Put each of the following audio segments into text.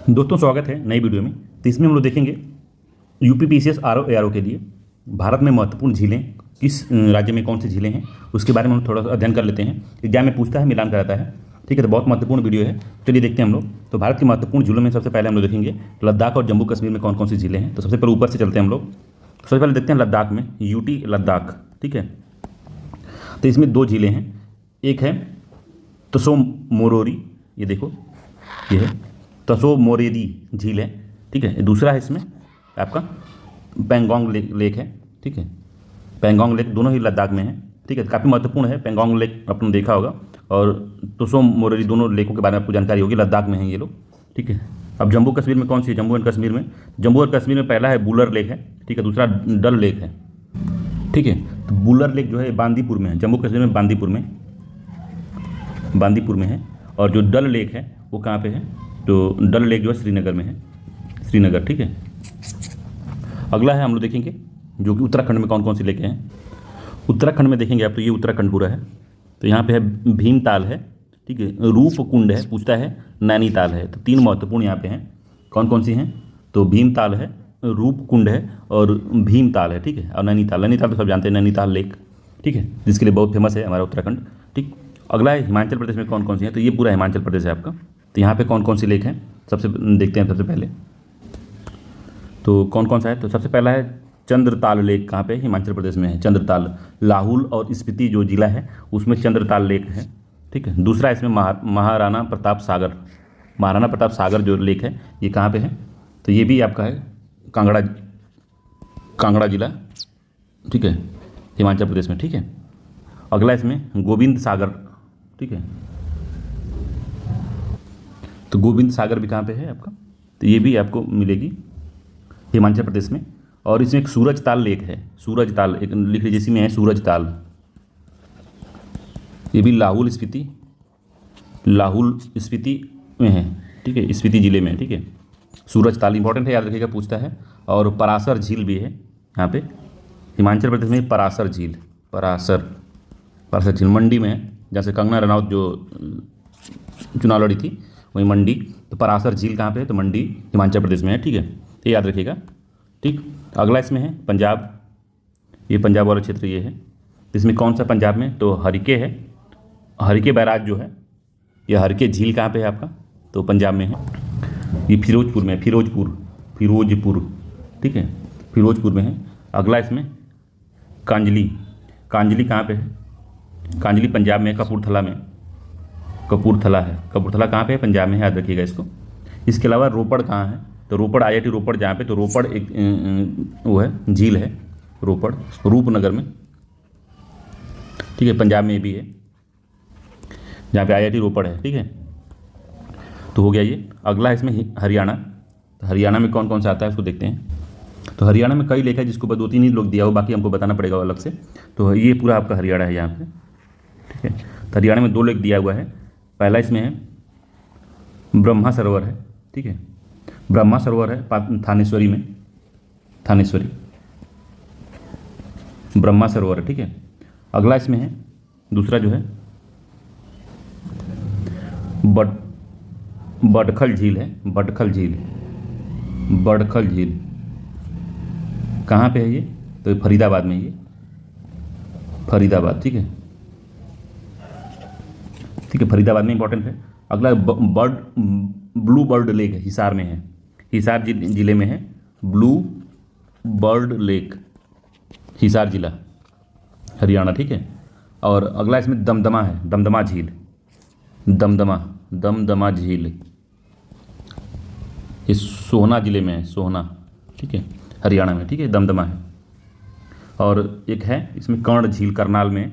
दोस्तों स्वागत है नई वीडियो में। तो इसमें हम लोग देखेंगे यूपीपीसीएस आरओ एआरओ के लिए भारत में महत्वपूर्ण झीलें किस राज्य में कौन सी झीलें हैं उसके बारे में हम थोड़ा सा अध्ययन कर लेते हैं। एग्जाम में पूछता है, मिलान कराता है। ठीक है, तो बहुत महत्वपूर्ण वीडियो है। चलिए देखते हैं हम लोग। तो भारत की महत्वपूर्ण झीलों में सबसे पहले हम लोग देखेंगे लद्दाख और जम्मू कश्मीर में कौन कौन सी झीलें हैं। तो सबसे पहले ऊपर से चलते हैं हम लोग। सबसे पहले देखते हैं लद्दाख में, यूटी लद्दाख। ठीक है, तो इसमें दो झीलें हैं। एक है तसो मोरोरी, ये देखो ये है तसो मोरेरी झील है। ठीक है, दूसरा है इसमें आपका पेंगोंग लेक है। ठीक है, पेंगोंग लेक दोनों ही लद्दाख में है। ठीक है, काफ़ी महत्वपूर्ण है। पेंगोंग लेक आपने देखा होगा और तसो मोरेरी दोनों लेकों के बारे में आपको जानकारी होगी। लद्दाख में हैं ये लोग। ठीक है, अब जम्मू कश्मीर में कौन सी है? जम्मू एंड कश्मीर में पहला है बुलर लेक है। ठीक है, दूसरा डल लेक है। ठीक है, तो बुलर लेक जो है बांदीपुर में है, जम्मू कश्मीर में बांदीपुर में है। और जो डल लेक है वो कहाँ पे है? तो डल लेक जो है श्रीनगर में है, श्रीनगर। ठीक है, अगला है हम लोग देखेंगे जो कि उत्तराखंड में कौन कौन सी लेकें हैं। उत्तराखंड में देखेंगे आप तो ये उत्तराखंड पूरा है। तो यहाँ पे है भीमताल है। ठीक है, रूपकुंड है, पूछता है नैनीताल है। तो तीन महत्वपूर्ण यहाँ पे हैं। कौन कौन सी हैं? तो भीमताल है, रूपकुंड है और भीमताल है। ठीक है, और नैनीताल तो सब जानते हैं, नैनीताल लेक। ठीक है, जिसके लिए बहुत फेमस है हमारा उत्तराखंड। ठीक, अगला है हिमाचल प्रदेश में कौन कौन सी है। तो ये पूरा हिमाचल प्रदेश है आपका। तो यहाँ पे कौन कौन सी लेक हैं सबसे देखते हैं। सबसे पहले तो कौन कौन सा है? तो सबसे पहला है चंद्रताल लेक। कहाँ पे? हिमाचल प्रदेश में है चंद्रताल। लाहौल और स्पीति जो जिला है उसमें चंद्रताल लेक है। ठीक है, दूसरा इसमें महाराणा प्रताप सागर जो लेक है ये कहाँ पे है? तो ये भी आपका है कांगड़ा जिला। ठीक है, हिमाचल प्रदेश में। ठीक है, अगला इसमें गोविंद सागर। ठीक है, तो गोविंद सागर भी कहाँ पे है आपका? तो ये भी आपको मिलेगी हिमाचल प्रदेश में। और इसमें एक सूरजताल लेक है, सूरजताल एक लिख लीजिए, इसी में है सूरजताल। ये भी लाहौल स्पीति में है। ठीक है, स्पीति जिले में। ठीक है, सूरजताल इंपॉर्टेंट है, याद रखिएगा, पूछता है। और परासर झील भी है यहाँ पे हिमाचल प्रदेश में। परासर झील मंडी में है, जहाँ से कंगना रनौत जो चुनाव लड़ी थी वही मंडी। तो परासर झील कहाँ पे है? तो मंडी हिमाचल प्रदेश में है। ठीक है, ये याद रखिएगा। ठीक, अगला इसमें है पंजाब। ये पंजाब वाला क्षेत्र ये है। इसमें कौन सा पंजाब में? तो हरिके है, हरिके बैराज जो है। यह हरिके झील कहाँ पे है आपका? तो पंजाब में है। ये फिरोजपुर में, फिरोजपुर। ठीक है, फिरोजपुर में है। अगला इसमें कांजली कहाँ पे है? कांजली पंजाब में, कपूरथला में। कपूरथला कहाँ पे है? पंजाब में है, याद रखिएगा इसको। इसके अलावा रोपड़ कहाँ है? तो रोपड़ IIT रोपड़ जहाँ पे, तो रोपड़ एक वो है झील है, रोपड़ रूपनगर में। ठीक है, पंजाब में भी है जहाँ पे IIT रोपड़ है। ठीक है, तो हो गया ये। अगला है इसमें हरियाणा। तो हरियाणा में कौन कौन सा आता है उसको देखते हैं। तो हरियाणा में कई लेख है जिसको 2-3 ही लोग दिया हो, बाकी हमको बताना पड़ेगा अलग से। तो ये पूरा आपका हरियाणा है यहाँ पे। ठीक है, तो हरियाणा में 2 लेख दिया हुआ है। पहला इसमें है ब्रह्मा सरोवर है। ठीक है, ब्रह्मा सरोवर है थानेश्वरी में, ब्रह्मा सरोवर है। ठीक है, अगला इसमें है दूसरा जो है बडखल झील है। बडखल झील कहाँ पे है ये? तो फरीदाबाद में, ये फरीदाबाद। ठीक है, फरीदाबाद में इंपॉर्टेंट है। अगला ब्लू बर्ड लेक है, हिसार में है, हिसार जिले में है ब्लू बर्ड लेक, हिसार जिला, हरियाणा। ठीक है, और अगला इसमें दमदमा है, दमदमा झील, ये सोहना जिले में है, सोहना। ठीक है, हरियाणा में। ठीक है, दमदमा है। और एक है इसमें कर्ण झील, करनाल में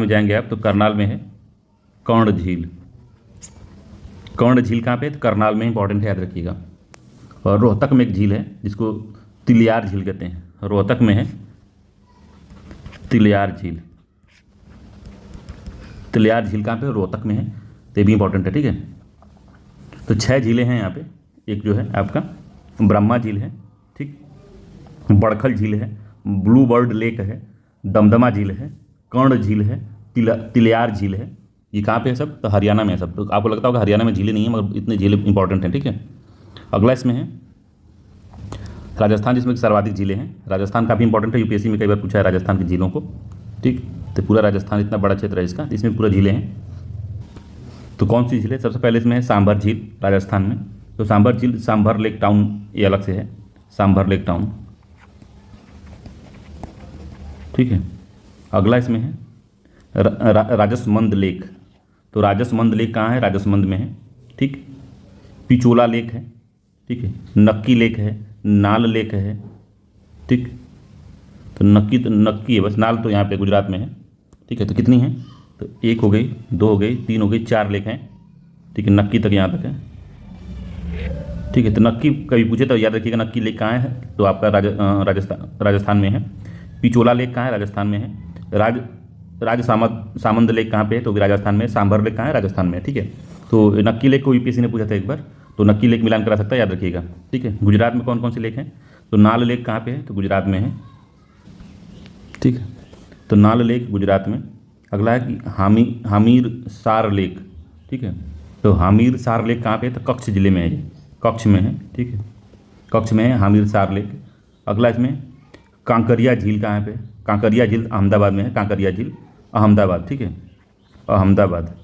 जाएंगे आप तो करनाल में है कर्ण झील कहाँ पे? तो करनाल में, इंपॉर्टेंट है, याद रखिएगा। और रोहतक में एक झील है जिसको तिलियार झील कहते हैं, रोहतक में है तिलियार झील कहाँ पे? रोहतक में है। तो ये भी इंपॉर्टेंट है। ठीक है, तो 6 झीलें हैं यहाँ पे। एक जो है आपका ब्रह्मा झील है, ठीक, बड़खल झील है, ब्लू बर्ड लेक है, दमदमा झील है, कर्ण झील है, तिलियार झील है। ये कहाँ पे है सब? तो हरियाणा में है सब। तो आपको लगता होगा हरियाणा में झीलें नहीं है, मगर इतने झीलें इंपॉर्टेंट हैं। ठीक है, अगला इसमें है राजस्थान, जिसमें सर्वाधिक झीलें हैं। राजस्थान काफ़ी इंपॉर्टेंट है, यूपीएससी में कई बार पूछा है राजस्थान की झीलों को, ठीक। तो पूरा राजस्थान इतना बड़ा क्षेत्र है इसका, तो इसमें पूरा झीलें हैं। तो कौन सी झील है? सबसे पहले इसमें है सांभर झील राजस्थान में। तो सांभर झील, सांभर लेक टाउन ये अलग से है, सांभर लेक टाउन, ठीक है। अगला इसमें है राजसमंद लेक। तो राजसमंद लेक कहाँ है? राजसमंद में है, ठीक। पिचोला लेक है, ठीक है। नक्की लेक है, नाल लेक है, ठीक। तो नक्की है बस, नाल तो यहाँ पे गुजरात में है, ठीक है। तो कितनी है? तो 1 हो गई, 2 हो गई, 3 हो गई, 4 लेक हैं, ठीक है। नक्की तक यहाँ तक है, ठीक है। तो नक्की कभी पूछे तो याद रखिएगा नक्की लेक कहाँ है, तो आपका राजस्थान में है। पिचोला लेक कहाँ है? राजस्थान में है। सामंद लेक कहाँ पे है? तो भी राजस्थान में। सांभर लेक कहाँ है? राजस्थान में, ठीक है। तो नक्की लेक को यूपीएससी ने पूछा था एक बार, तो नक्की लेक मिलान करा सकता है, याद रखिएगा, ठीक है। गुजरात में कौन कौन से लेक हैं? तो नाल लेक कहाँ पे है? तो गुजरात में है, ठीक है। तो नाल लेक गुजरात में। अगला है कि हामिर सार लेक, ठीक है। तो हामिर सार लेक कहाँ पे है? तो कच्छ जिले में है, ये कच्छ में है, ठीक है। कच्छ में है हामिर सार लेक। अगला इसमें कांकरिया झील कहाँ पे? कांकरिया झील अहमदाबाद में है, कांकरिया झील अहमदाबाद, ठीक है, अहमदाबाद।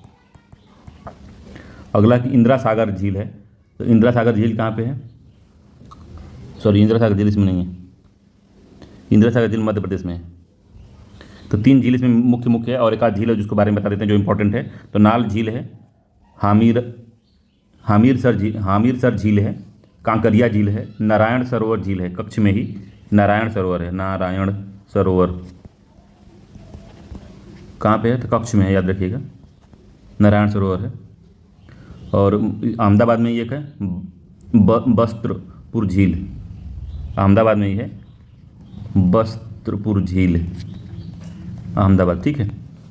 अगला कि इंदिरा सागर झील है। तो इंदिरा सागर झील कहाँ पे है? सॉरी, इंदिरा सागर झील इसमें नहीं है, इंदिरा सागर झील मध्य प्रदेश में है। तो 3 झील इसमें मुख्य है, और एक आध झील है जिसको बारे में बता देते हैं जो इंपॉर्टेंट है। तो नाल झील है, हामिरसर झील है, कांकरिया झील है, नारायण सरोवर झील है, कच्छ में ही नारायण सरोवर है, नारायण सरोवर कहाँ पे है? तो कच्छ में है, याद रखिएगा, नारायण सरोवर है। और अहमदाबाद में ये है बस्त्रपुर झील, अहमदाबाद में ही है बस्त्रपुर झील, अहमदाबाद, ठीक है।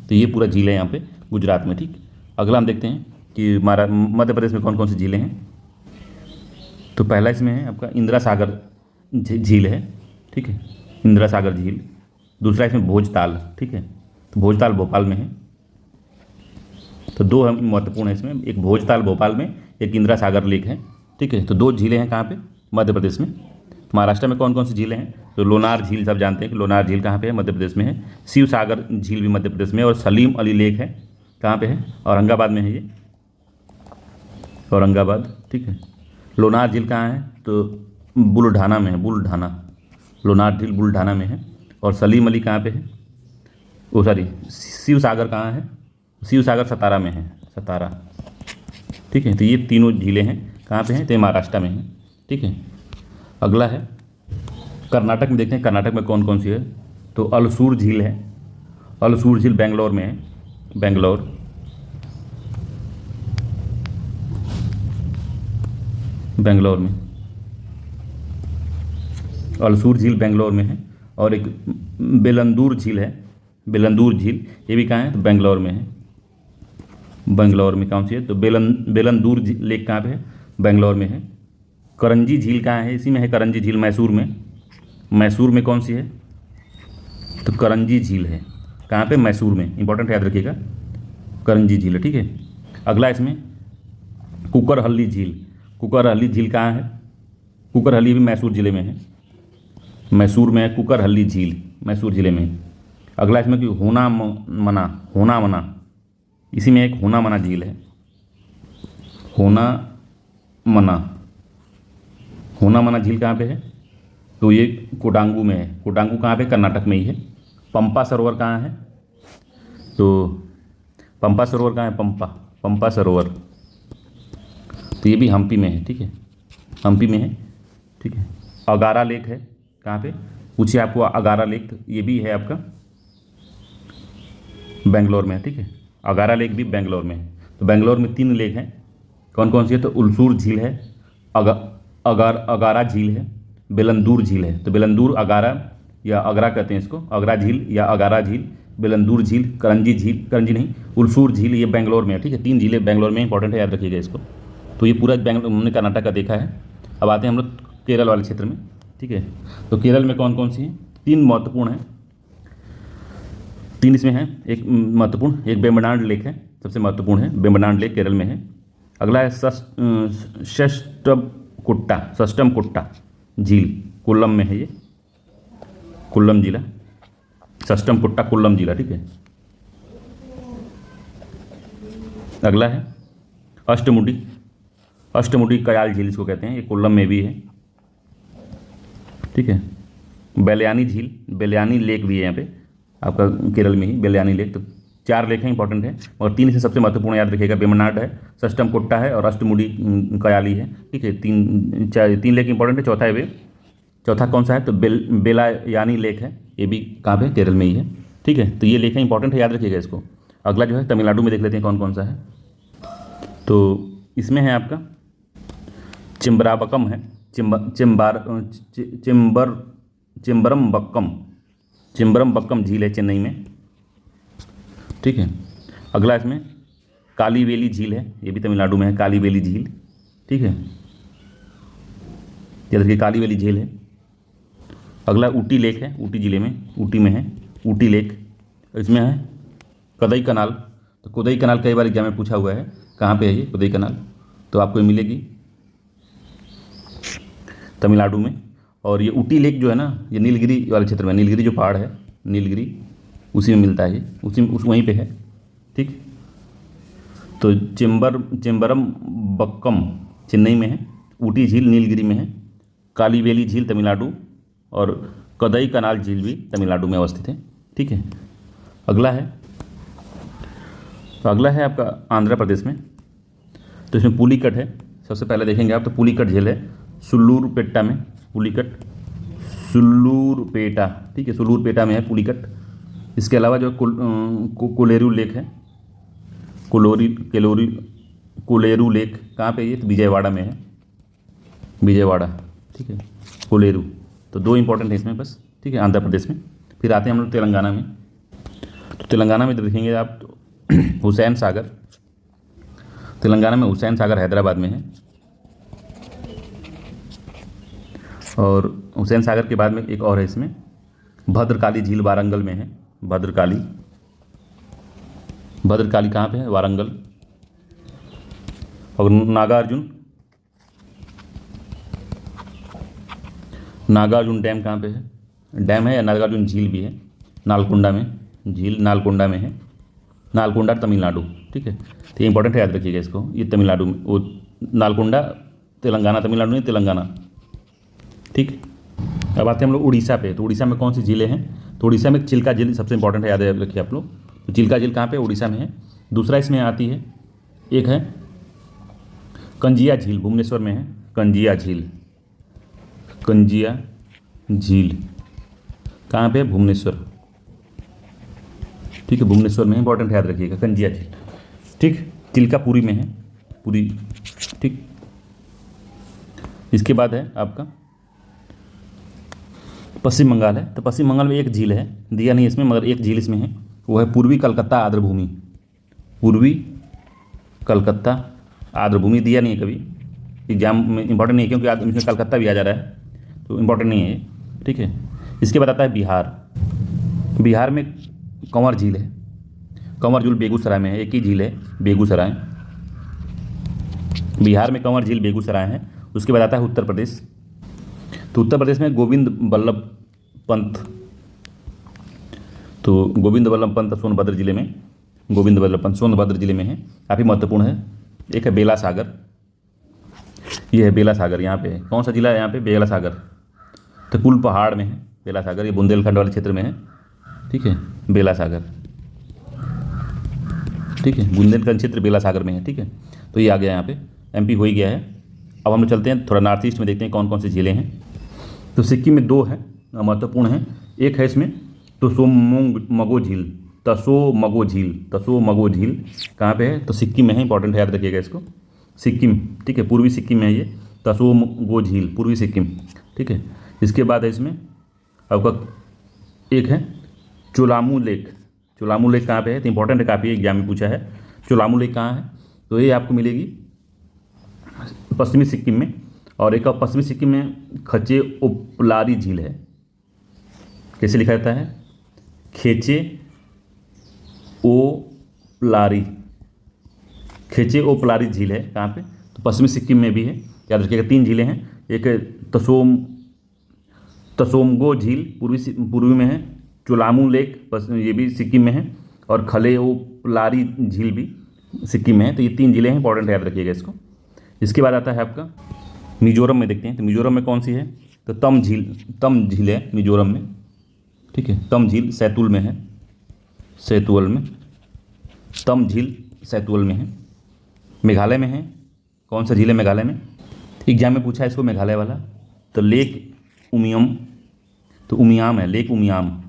तो ये पूरा झील है यहाँ पे गुजरात में, ठीक। अगला हम देखते हैं कि मध्य प्रदेश में कौन कौन सी झीलें हैं। तो पहला इसमें है आपका इंदिरा सागर झील है, ठीक है, इंदिरा सागर झील। दूसरा इसमें भोजताल, ठीक है, तो भोजताल भोपाल में है। तो 2 हम महत्वपूर्ण है इसमें, एक भोजताल भोपाल में, एक इंदिरा सागर लेक है, ठीक है। तो 2 झीलें हैं कहाँ पे? मध्य प्रदेश में। महाराष्ट्र में कौन कौन सी झीलें हैं? तो लोनार झील सब जानते हैं कि लोनार झील कहाँ पे है? मध्य प्रदेश में है। शिव सागर झील भी मध्य प्रदेश में। और सलीम अली लेक है, कहाँ पे है? औरंगाबाद में है ये, औरंगाबाद, ठीक है। लोनार झील कहाँ है? तो बुल्ढाना में है, बुल्ढाना, लोनार झील बुल्ढाना में है। और सलीम अली कहाँ पे है? ओ सॉरी, शिव सागर कहाँ है? शिव सागर सतारा में है, सतारा, ठीक है। तो ये तीनों झीलें हैं कहाँ पे हैं? तो महाराष्ट्र में है, ठीक है। अगला है कर्नाटक में, देखते हैं कर्नाटक में कौन कौन सी है। तो अलसूर झील है, अलसूर झील बेंगलोर में है, बेंगलोर। बेंगलोर में अलसूर झील बेंगलोर में है। और एक बेलंदूर झील है, बेलंदूर झील, ये भी कहाँ है? तो बेंगलोर में है, बेंगलोर में कौन सी है? तो बेलंदूर लेक कहाँ पे है? बेंगलोर में है। करंजी झील कहाँ है? इसी में है करंजी झील, मैसूर में। मैसूर में कौन सी है? तो करंजी झील है, कहाँ पे? मैसूर में, इंपॉर्टेंट याद रखिएगा, करंजी झील है, ठीक है। अगला इसमें कुकरहल्ली झील, कुकरहल्ली झील कहाँ है? कुकरहल्ली भी मैसूर ज़िले में है, मैसूर में है कुकरहल्ली झील, मैसूर ज़िले में। अगला इसमें कि होना मना, इसी में एक होना मना झील है, होना मना झील कहाँ पे है? तो ये कोडांगू में है, कोडांगू कहाँ पे? कर्नाटक में ही है। पंपा सरोवर कहाँ है? तो पंपा सरोवर कहाँ है? पंपा सरोवर, तो ये भी हम्पी में है, ठीक है, हम्पी में है, ठीक है। अगारा लेक है, कहाँ पे? पूछिए आपको अगारा लेक, तो ये भी है आपका बेंगलोर में है, ठीक है। अगारा लेक भी बेंगलोर में है। तो बेंगलोर में 3 लेक हैं, कौन कौन सी है? तो उलसूर झील है, अगारा झील है, बेलंदूर झील है। तो बेलंदूर अगारा या अगरा कहते हैं इसको, अगरा झील या अगारा झील, बेलंदूर झील, करंजी झील, करंजी नहीं, उलसूर झील, ये बेंगलोर में है, ठीक है। 3 झीलें बेंगलोर में, इंपॉर्टेंट है, याद रखिएगा इसको। तो ये पूरा बेंगलोर हमने कर्नाटक का देखा है। अब आते हैं हम लोग केरल वाले क्षेत्र में, ठीक है। तो केरल में कौन कौन सी हैं? 3 महत्वपूर्ण हैं, 3 इसमें हैं। एक महत्वपूर्ण, एक वेम्बनाड लेक है, सबसे महत्वपूर्ण है, वेम्बनाड लेक केरल में है। अगला है कुट्टा, सस्टम कुट्टा झील कोल्लम में है ये, कोल्लम जिला, सस्टम कुट्टा कोल्लम जिला, ठीक है। अगला है अष्टमुडी, अष्टमुडी कयाल झील इसको कहते हैं, ये कोल्लम में भी है, ठीक है। बेलयानी झील, बेलयानी लेक भी है यहाँ पे आपका केरल में ही, बेलयानी लेक। तो 4 लेक हैं इंपॉर्टेंट है, और 3 से सबसे महत्वपूर्ण याद रखिएगा, वेम्बनाड है, सस्टम कुट्टा है और अष्टमुडी कयाली है, ठीक है। 3 लेक इंपॉर्टेंट है। चौथा है वे, चौथा कौन सा है तो बेलायानी लेक है, ये भी कहाँ पे केरल में ही है, ठीक है। तो ये लेक है इंपॉर्टेंट है, याद रखिएगा इसको। अगला जो है तमिलनाडु में देख लेते हैं कौन कौन सा है। तो इसमें है आपका चिम्बराबकम है, चिम्बरमबक्कम झील है चेन्नई में, ठीक है। अगला इसमें कालीवेली झील है, ये भी तमिलनाडु में है, कालीवेली झील, ठीक है, याद रखिए कालीवेली झील है। अगला ऊटी लेक है, ऊटी जिले में, ऊटी में है ऊटी लेक। इसमें है कदई कनाल, तो कोदई कनाल कई बार एग्जाम में पूछा हुआ है, कहाँ पे है ये कोदई कनाल, तो आपको ये मिलेगी तमिलनाडु में। और ये ऊटी लेक जो है ना, ये नीलगिरी वाले क्षेत्र में, नीलगिरी जो पहाड़ है, नीलगिरी उसी में मिलता है ये, वहीं पे है, ठीक। तो चिम्बरम बक्कम चेन्नई में है, ऊटी झील नीलगिरी में है, कालीवेली झील तमिलनाडु और कदई कनाल झील भी तमिलनाडु में अवस्थित है, ठीक है। अगला है आपका आंध्र प्रदेश में, तो इसमें पुलिकट है। सबसे पहले देखेंगे आप तो पुलिकट झील है सुल्लूरपेटा में, पुलिकट सुल्लूरपेटा, ठीक है, सुल्लूरपेटा में है पुलिकट। इसके अलावा जो कोलेरू लेक है, कोलेरू लेक कहाँ पे ये तो विजयवाड़ा में है, विजयवाड़ा, ठीक है, कोलेरू। तो 2 इंपॉर्टेंट है इसमें बस, ठीक है, आंध्र प्रदेश में। फिर आते हैं हम लोग तेलंगाना में। तो तेलंगाना में देखेंगे आप तो हुसैन सागर, तेलंगाना में हुसैन सागर हैदराबाद में है। और हुसैन सागर के बाद में एक और है इसमें भद्रकाली झील वारंगल में है, भद्रकाली कहाँ पे है वारंगल। और नागार्जुन डैम कहाँ पे है, डैम है या नागार्जुन झील भी है, नालकुंडा में, झील नालकुंडा में है, नालकुंडा तमिलनाडु, ठीक है। तो ये इंपॉर्टेंट है, याद रखिएगा इसको, ये तमिलनाडु में, वो नालकुंडा तेलंगाना, तमिलनाडु नहीं तेलंगाना, ठीक। अब आते हैं हम लोग उड़ीसा पे। तो उड़ीसा में कौन सी झीलें हैं, तो उड़ीसा में चिल्का झील सबसे इंपॉर्टेंट है, याद रखिए आप लोग। तो चिल्का झील कहाँ पे, उड़ीसा में है। दूसरा इसमें आती है, एक है कंजिया झील, भुवनेश्वर में है, कंजिया झील कहाँ पे, भुवनेश्वर, ठीक है, भुवनेश्वर में इंपॉर्टेंट याद रखिएगा कंजिया झील, ठीक। चिल्का पुरी में है, पुरी, ठीक। इसके बाद है आपका पश्चिम बंगाल है। तो पश्चिम बंगाल में एक झील है, दिया नहीं इसमें मगर एक झील इसमें है, वो है पूर्वी कलकत्ता आर्द्रभूमि, पूर्वी कलकत्ता आर्द्रभूमि। दिया नहीं है कभी एग्जाम में, इंपॉर्टेंट नहीं है क्योंकि इसमें कलकत्ता भी आ जा रहा है, तो इंपॉर्टेंट नहीं है ये, ठीक है। इसके बाद आता है बिहार में कंवर झील है, कंवर झील बेगूसराय में है, एक ही झील है बेगूसराय, बिहार में कंवर झील बेगूसराय है। उसके बाद आता है उत्तर प्रदेश। तो उत्तर प्रदेश में गोविंद बल्लभ पंत, तो गोविंद बल्लभ पंत सोनभद्र जिले में, गोविंद बल्लभ पंत सोनभद्र जिले में है, काफ़ी महत्वपूर्ण है। एक है बेला सागर, ये है बेला सागर, यहाँ पे है, कौन सा जिला है यहाँ पे, बेला सागर, तो कुल पहाड़ में है बेला सागर, ये बुंदेलखंड वाले क्षेत्र में है, ठीक है, बेला सागर, ठीक है, बुंदेलखंड क्षेत्र बेला सागर में है, ठीक है। तो ये आ गया यहाँ पे, एमपी हो ही गया है। अब हम चलते हैं थोड़ा नॉर्थ ईस्ट में, देखते हैं कौन कौन सी झीलें हैं। तो सिक्किम में 2 है महत्वपूर्ण है, एक है इसमें तसोमगो झील कहाँ पे है, तो सिक्किम में है, इंपॉर्टेंट है, याद रखिएगा इसको, सिक्किम, ठीक है, पूर्वी सिक्किम में है ये तसोमगो झील, पूर्वी सिक्किम, ठीक है। इसके बाद है इसमें आपका एक है चोलामू लेक कहाँ पे है, तो इंपॉर्टेंट है, काफ़ी एग्जाम में पूछा है, चोलामू लेक कहाँ है, तो ये आपको मिलेगी पश्चिमी सिक्किम में। और एक पश्चिमी सिक्किम में खचे ओपलारी झील है, कैसे लिखा जाता है, खेचे ओपलारी झील है, कहाँ पे, तो पश्चिमी सिक्किम में भी है, याद रखिएगा। 3 झीलें हैं, एक तसोमगो झील पूर्वी में है, चोलामू लेक ये भी सिक्किम में है, और खलेओपलारी झील भी सिक्किम में है। तो ये 3 झीलें हैं, इंपॉर्टेंट याद रखिएगा इसको। इसके बाद आता है आपका मिजोरम में, देखते हैं तो मिजोरम में कौन सी है, तो तम झील है मिजोरम में, ठीक है। तम झील सैतुल में है, सैतुअल में, तम झील सैतुअल में है। मेघालय में है, कौन सा झील है मेघालय में, एग्जाम में पूछा है इसको मेघालय वाला, तो लेक उमियम, तो उमियाम है, लेक उमियाम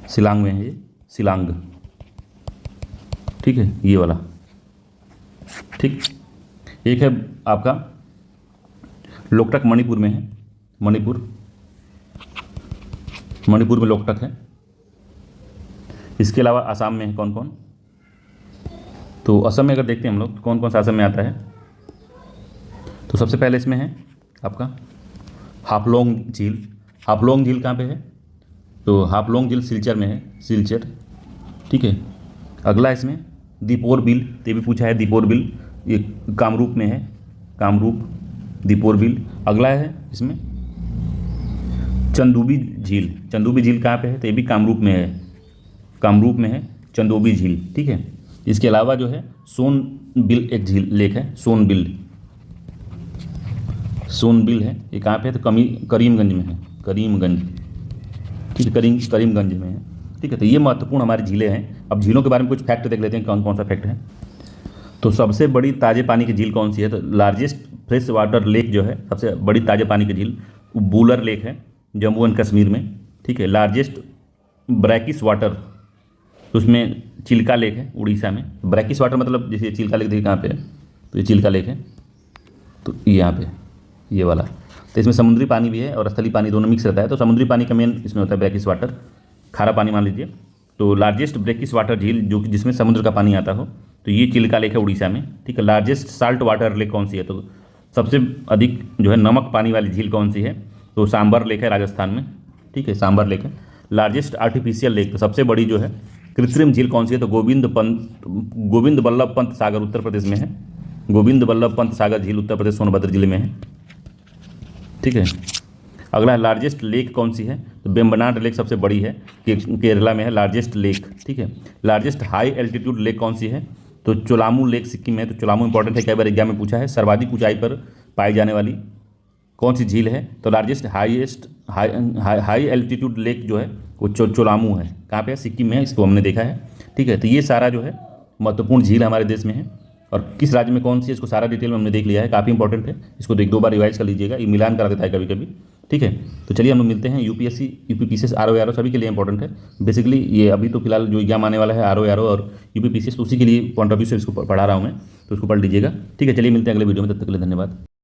शिलांग में है, ये शिलांग, ठीक है, ये वाला, ठीक। एक है आपका लोकटक मणिपुर में है, मणिपुर में लोकटक है। इसके अलावा असम में है कौन कौन, तो असम में अगर देखते हैं हम लोग कौन कौन सा असम में आता है, तो सबसे पहले इसमें है आपका हाफलोंग झील। हाफलोंग झील कहाँ पे है, तो हाफलोंग झील सिलचर में है, सिलचर, ठीक है। अगला इसमें दीपोर बिल, ये भी पूछा है, दीपोर बिल ये कामरूप में है, कामरूप दीपोर बिल। अगला है इसमें चंदूबी झील, चंदूबी झील कहाँ पे है, तो ये भी कामरूप में है, कामरूप में है चंदोबी झील, ठीक है। इसके अलावा जो है सोनबिल एक झील लेक है, सोनबिल है, ये कहाँ पे है, तो करीमगंज में है, करीमगंज, ठीक है, करीमगंज में है, ठीक है। तो ये महत्वपूर्ण हमारी झीलें हैं। अब झीलों के बारे में कुछ फैक्ट देख लेते हैं, कौन कौन सा फैक्ट है। तो सबसे बड़ी ताज़े पानी की झील कौन सी है, तो लार्जेस्ट फ्रेश वाटर लेक जो है, सबसे बड़ी ताज़े पानी की झील बूलर लेक है, जम्मू एंड कश्मीर में, ठीक है। लार्जेस्ट ब्रैकिस वाटर, तो उसमें चिल्का लेक है उड़ीसा में। ब्रैकिस वाटर मतलब जैसे चिल्का लेक देखिए कहाँ पे है, तो ये चिल्का लेक है, तो यहाँ पे ये वाला। तो इसमें समुद्री पानी भी है और स्थलीय पानी दोनों मिक्स रहता है। तो समुद्री पानी का मेन इसमें होता है ब्रैकिस वाटर, खारा पानी मान लीजिए। तो लार्जेस्ट ब्रैकिस वाटर झील जो कि जिसमें समुद्र का पानी आता हो, तो ये चिल्का लेक है उड़ीसा में, ठीक है। लार्जेस्ट साल्ट वाटर लेक कौन सी है, तो सबसे अधिक जो है नमक पानी वाली झील कौन सी है, तो सांबर लेक है राजस्थान में, ठीक है, सांबर लेक है। लार्जेस्ट आर्टिफिशियल लेक, तो सबसे बड़ी जो है कृत्रिम झील कौन सी है, तो गोविंद बल्लभ पंत सागर उत्तर प्रदेश में है, गोविंद बल्लभ पंत सागर झील उत्तर प्रदेश सोनभद्र जिले में है, ठीक है। अगला लार्जेस्ट लेक कौन सी है, तो बेम्बनाड लेक सबसे बड़ी है, केरला में है लार्जेस्ट लेक, ठीक है। लार्जेस्ट हाई एल्टीट्यूड लेक कौन सी है, तो चोलामू लेक सिक्किम में है। तो चोलामू इंपॉर्टेंट है, कई बार एग्जाम में पूछा है। सर्वाधिक ऊंचाई पर पाई जाने वाली कौन सी झील है, तो लार्जेस्ट हाई एल्टीट्यूड लेक जो है वो चोलामू है, कहाँ पे है, सिक्किम में है, इसको हमने देखा है, ठीक है। तो ये सारा जो है महत्वपूर्ण झील हमारे देश में है, और किस राज्य में कौन सी है इसको सारा डिटेल में हमने देख लिया है, काफ़ी इंपॉर्टेंट है। इसको 1-2 बार रिवाइज कर लीजिएगा, ये मिलान करा देता है कभी कभी, ठीक है। तो चलिए हम लोग मिलते हैं। यूपीएससी, यूपीपीसीएस, आरओ सभी के लिए इंपॉर्टेंट है बेसिकली। ये अभी तो फिलहाल जो एग्जाम आने वाला है आरओ और यूपीपीसीएस, तो उसी के लिए पॉइंट ऑफ व्यू से इसको पढ़ा रहा हूँ मैं, तो उसको पढ़ लीजिएगा, ठीक है। चलिए मिलते हैं अगले वीडियो में, तब तक के लिए धन्यवाद।